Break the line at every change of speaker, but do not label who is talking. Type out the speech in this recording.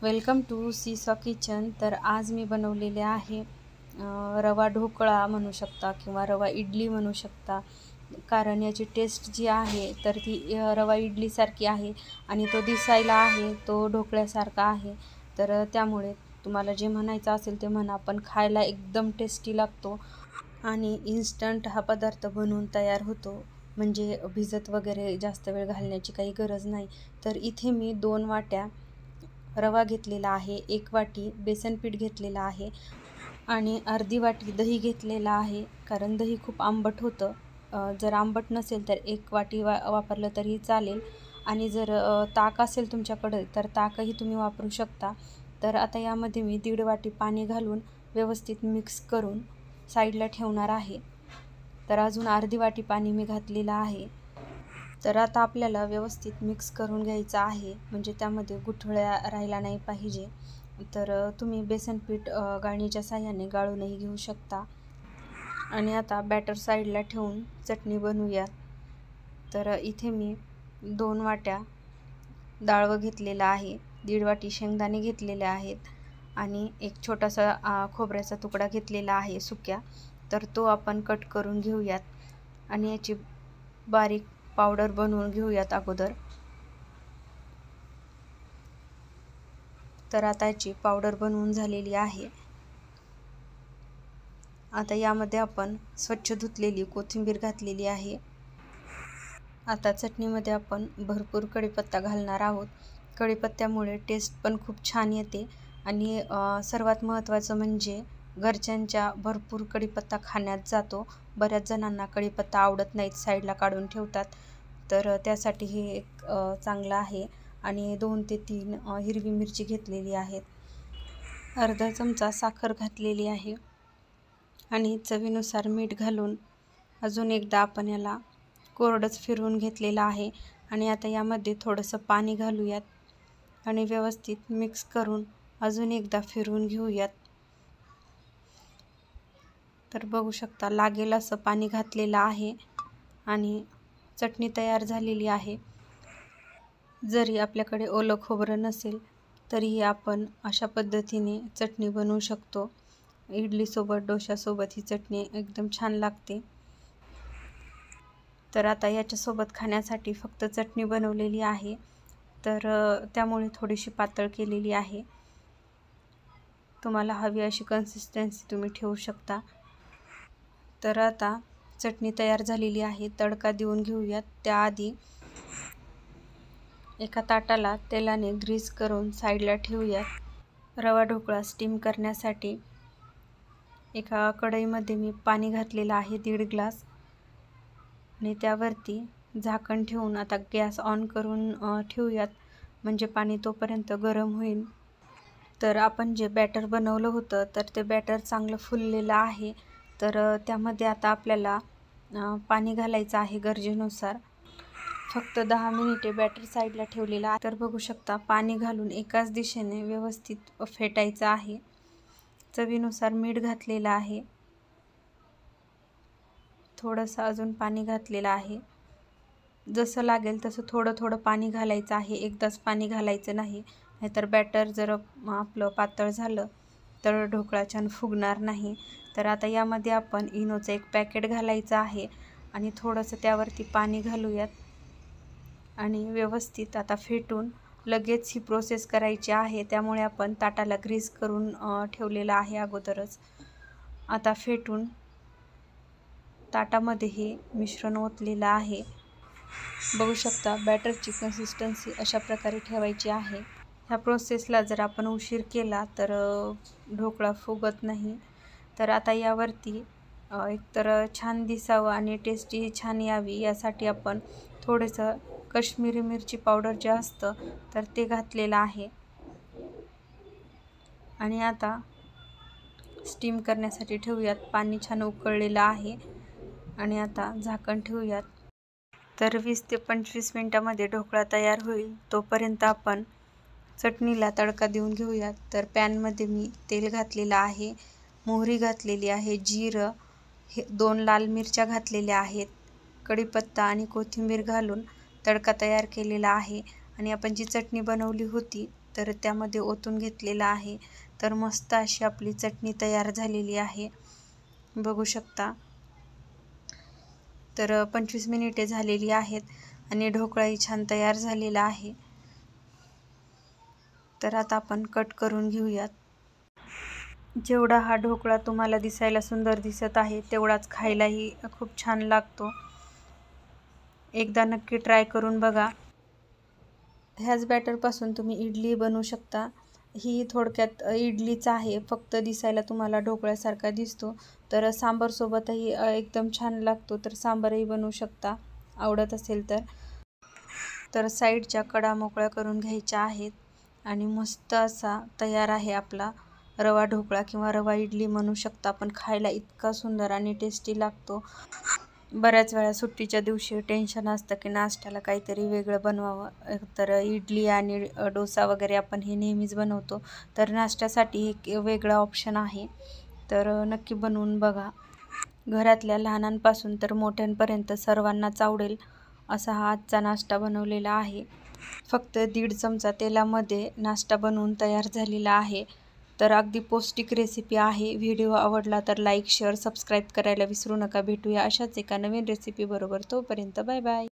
Welcome to seesaw kitchen. तर आज मी बनवलेले आहे रवा ढोकळा म्हणू शकता किंवा रवा इडली म्हणू शकता. कारण याची टेस्ट जी आहे तर ती रवा इडलीसारखी आहे आणि तो दिसायला आहे तो ढोकळ्यासारखा आहे. तर त्यामुळे तुम्हाला जे म्हणायचं असेल ते म्हणा, पण खायला एकदम टेस्टी लागतो आणि इन्स्टंट हा पदार्थ बनवून तयार होतो. म्हणजे भिजत वगैरे जास्त वेळ घालण्याची काही गरज नाही. तर इथे मी 2 वाट्या रवा घेतलेला आहे, 1 वाटी बेसन पीठ घेतलेलं आहे आणि अर्धी वाटी दही घेतलेला आहे. कारण दही खूप आंबट होतं. जर आंबट नसेल तर 1 वाटी वापरलं तरी चालेल आणि जर ताक असेल तुमच्याकडे तर ताकही तुम्ही वापरू शकता. तर आता यामध्ये मी 1.5 वाटी पाणी घालून व्यवस्थित मिक्स करून साईडला ठेवणार आहे. तर अजून अर्धी वाटी पाणी मी घातलेलं आहे. तर आता आपल्याला व्यवस्थित मिक्स करून घ्यायचं आहे, म्हणजे त्यामध्ये गुठळ्या राहायला नाही पाहिजे. तर तुम्ही बेसन पीठ गाळणीच्या साहाय्याने गाळूनही घेऊ शकता. आणि आता बॅटर साईडला ठेवून चटणी बनवूयात. तर इथे मी 2 वाट्या डाळवं घेतलेलं आहे, 1.5 वाटी शेंगदाणे घेतलेले आहेत आणि एक छोटासा खोबऱ्याचा तुकडा घेतलेला आहे सुक्या. तर तो आपण कट करून घेऊयात आणि याची बारीक पावडर बनवून घेऊयात अगोदर. तर आता याची पावडर बनवून झालेली आहे. आता यामध्ये आपण स्वच्छ धुतलेली कोथिंबीर घातलेली आहे. आता चटणीमध्ये आपण भरपूर कढीपत्ता घालणार आहोत. कढीपत्त्यामुळे टेस्ट पण खूप छान येते आणि सर्वात महत्त्वाचं म्हणजे घरच्यांच्या भरपूर कढीपत्ता खाण्यात जातो. बऱ्याच जणांना कढीपत्ता आवडत नाहीत, साईडला काढून ठेवतात. तर त्यासाठी हे एक चांगलं आहे. आणि 2 ते 3 हिरवी मिरची घेतलेली आहेत. अर्धा चमचा साखर घातलेली आहे आणि चवीनुसार मीठ घालून अजून एकदा आपण याला कोरडंच फिरवून घेतलेलं आहे. आणि आता यामध्ये थोडंसं पाणी घालूयात आणि व्यवस्थित मिक्स करून अजून एकदा फिरवून घेऊयात. तर बघू शकता लागेल असं पाणी घातलेलं आहे आणि चटणी तयार झालेली आहे. जरी आपल्याकडे ओलं खोबरं नसेल तरीही आपण अशा पद्धतीने चटणी बनवू शकतो. इडलीसोबत, डोशासोबत ही चटणी एकदम छान लागते. तर आता याच्यासोबत खाण्यासाठी फक्त चटणी बनवलेली आहे. तर त्यामुळे थोडीशी पातळ केलेली आहे. तुम्हाला हवी अशी कन्सिस्टन्सी तुम्ही ठेवू शकता. तर आता चटणी तयार झालेली आहे. तडका देऊन घेऊयात. त्याआधी एका ताटाला तेलाने ग्रीस करून साईडला ठेवूयात. रवा ढोकळा स्टीम करण्यासाठी एका कढईमध्ये मी पाणी घातलेलं आहे 1.5 ग्लास आणि त्यावरती झाकण ठेवून आता गॅस ऑन करून ठेवूयात, म्हणजे पाणी तोपर्यंत गरम होईल. तर आपण जे बॅटर बनवलं होतं तर ते बॅटर चांगलं फुललेलं आहे. तर त्यामध्ये आता आपल्याला पाणी घालायचं आहे गरजेनुसार. फक्त 10 मिनिटे बॅटर साईडला ठेवलेलं आहे. तर बघू शकता पाणी घालून एकाच दिशेने व्यवस्थित फेटायचं आहे. चवीनुसार मीठ घातलेलं आहे. थोडंसं अजून पाणी घातलेलं आहे. जसं लागेल तसं थोडं थोडं पाणी घालायचं आहे, एकदाच पाणी घालायचं नाही. नाहीतर बॅटर जर आपलं पातळ झालं तर ढोकळा छान फुगणार नाही. तर आता यामध्ये आपण इनोचं 1 पॅकेट घालायचं आहे आणि थोडंसं त्यावरती पाणी घालूयात आणि व्यवस्थित आता फेटून लगेच ही प्रोसेस करायची आहे. त्यामुळे आपण ताटाला ग्रीस करून ठेवलेलं आहे अगोदरच. आता फेटून ताटामध्ये हे मिश्रण ओतलेलं आहे. बघू शकता बॅटरची कन्सिस्टन्सी अशा प्रकारे ठेवायची आहे. ह्या प्रोसेसला जर आपण उशीर केला तर ढोकळा फुगत नाही. तर आता यावरती एकतर छान दिसावं आणि टेस्टी छान यावी यासाठी आपण थोडंसं काश्मीरी मिरची पावडर जे असतं तर ते घातलेलं आहे. आणि आता स्टीम करण्यासाठी ठेवूयात. पाणी छान उकळलेलं आहे आणि आता झाकण ठेवूयात. तर 20 ते 25 मिनटामध्ये ढोकळा तयार होईल. तोपर्यंत आपण चटणीला तडका देऊन घेऊयात. तर पॅनमध्ये मी तेल घातलेलं आहे, मोहरी घातलेली आहे, जिरं, 2 लाल मिरच्या घातलेल्या आहेत, कढीपत्ता आणि कोथिंबीर घालून तडका तयार केलेला आहे. आणि आपण जी चटणी बनवली होती तर त्यामध्ये ओतून घेतलेला आहे. तर मस्त अशी आपली चटणी तयार झालेली आहे, बघू शकता. तर 25 मिनिटे झालेली आहेत आणि ढोकळाही छान तयार झालेला आहे. तर आता आपण कट करून घेऊयात. जेवढा हा ढोकळा तुम्हाला दिसायला सुंदर दिसत आहे, तेवढाच खायलाही खूप छान लागतो. एकदा नक्की ट्राय करून बघा. ह्याच बॅटरपासून तुम्ही इडली बनवू शकता. ही थोडक्यात इडलीच आहे, फक्त दिसायला तुम्हाला ढोकळ्यासारखा दिसतो. तर सांबारसोबतही एकदम छान लागतो. तर सांबारही बनवू शकता आवडत असेल तर. तर साईडच्या कडा मोकळ्या करून घ्यायच्या आहेत आणि मस्त असा तयार आहे आपला रवा ढोकळा किंवा रवा इडली म्हणू शकता. पण खायला इतका सुंदर आणि टेस्टी लागतो. बऱ्याच वेळा सुट्टीच्या दिवशी टेन्शन असतं की नाश्त्याला काहीतरी वेगळं बनवावं. तर इडली आणि डोसा वगैरे आपण हे नेहमीच बनवतो. तर नाश्त्यासाठी एक वेगळा ऑप्शन आहे. तर नक्की बनवून बघा. घरातल्या लहानांपासून तर मोठ्यांपर्यंत सर्वांनाच आवडेल असा हा आजचा नाश्ता बनवलेला आहे. फक्त 1.5 चमचा तेलामध्ये नाश्ता बनवून तयार झालेला आहे. तर अगदी पौष्टिक रेसिपी आहे. व्हिडिओ आवडला तर लाईक, शेअर, सबस्क्राईब करायला विसरू नका. भेटूया अशाच एका नवीन रेसिपीबरोबर. तोपर्यंत बाय बाय.